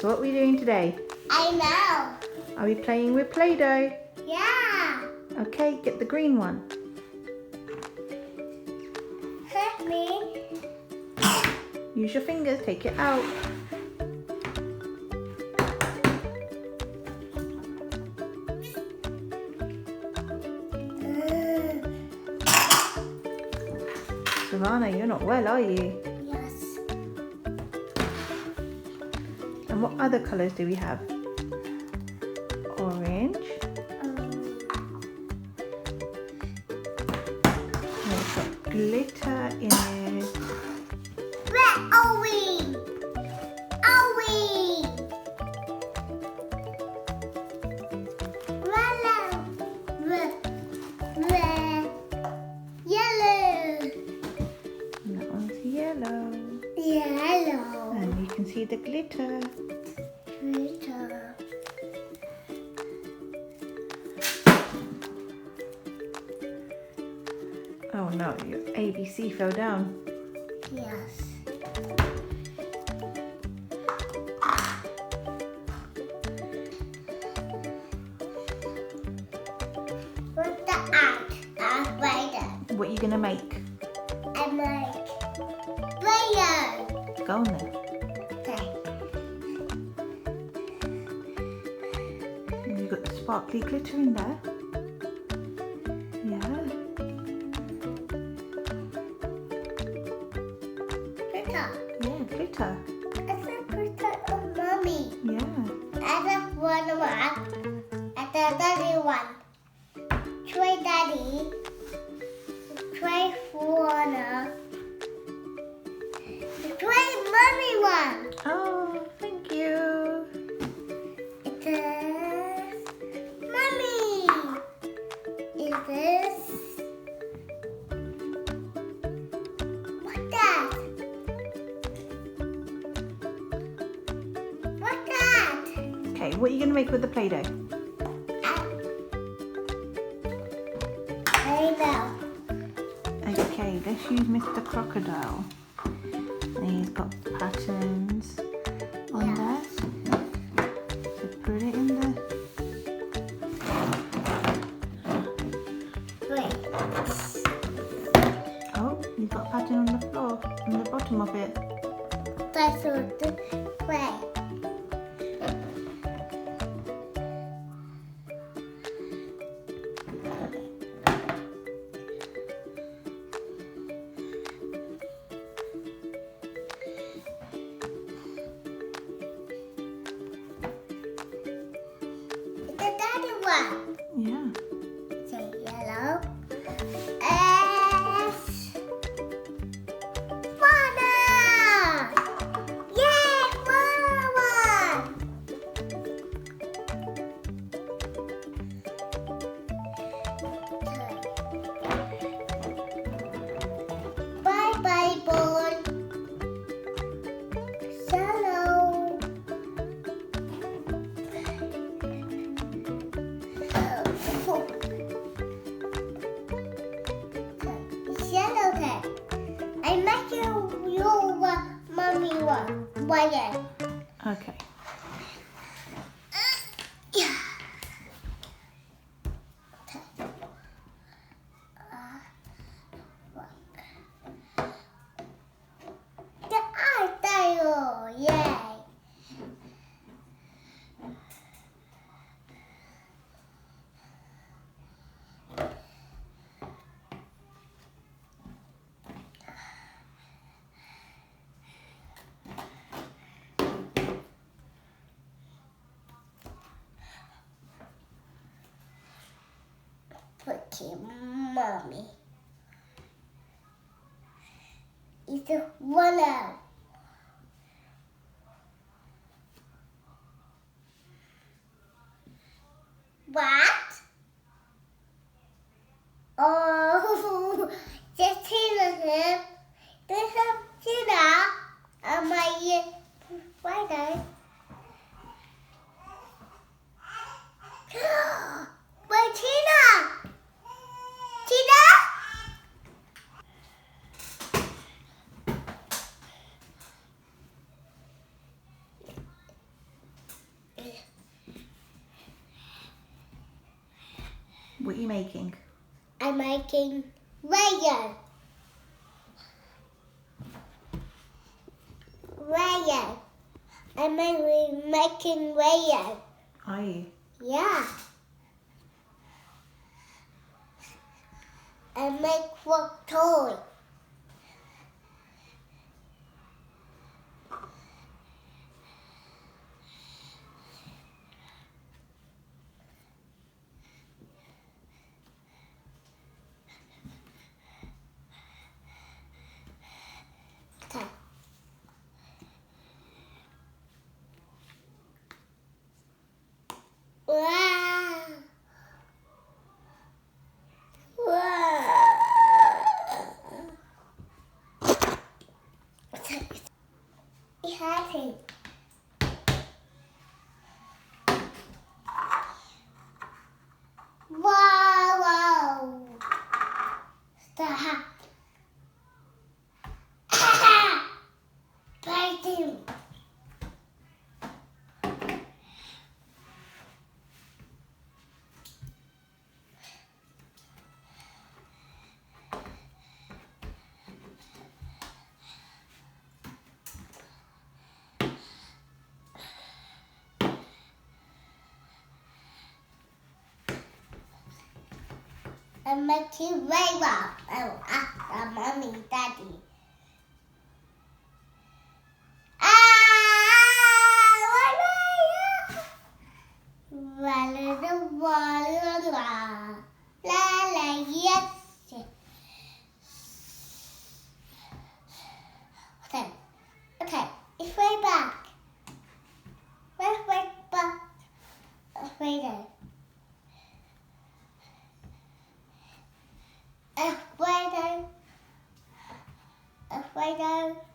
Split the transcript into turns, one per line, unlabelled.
So what are we doing today?
I know.
Are we playing with Play-doh?
Yeah.
Okay, get the green one.
Help me.
Use your fingers, take it out. Savannah, you're not well, are you?
Yes.
And what other colours do we have? Orange. It's got glitter in it.
Red, orange. Orange. Red, red, yellow.
And that one's yellow.
Yellow.
And you can see the glitter.
Glitter.
Oh no, your ABC fell down.
Yes. What's the art? Spider.
What are you gonna make?
I make Playdoh.
Go on then.
Okay.
And you've got the sparkly glitter in there. Yeah.
Glitter.
Yeah, glitter.
It's a glitter of mommy.
Yeah.
And a one. And the daddy one. Try daddy. Try Fiona. Try mommy one.
Oh, thank you.
It is mommy. It is what's that? What's that?
Okay, what are you gonna make with the Play-doh?
I know.
Okay, let's use Mr. Crocodile. And he's got patterns on there. So put it in there.
Wait.
Oh, he's got a pattern on the floor, on the bottom of it.
That's what the way. It's the daddy one.
Yeah.
Say yellow. S. Father! Yay, father! Bye bye, boy. Hello. Yellow tag. I make your mommy one. Wire.
Okay.
Yeah. The eye tile. Yay. Okay, mommy. It's a one out. What? Oh, just him. There's a Tina on my Friday. Wait, Tina! Tina!
What are you making?
I'm making radio. Radio. I'm making radio.
Are you?
Yeah. I make what toy? Okay. Wow. Wow. It's happy. Wow, wow. Stop. Biting. I'm making rainbow. Oh, after mommy, daddy. Yes. Okay. Okay. It's way back. Way back. Way there. Way there. Way there.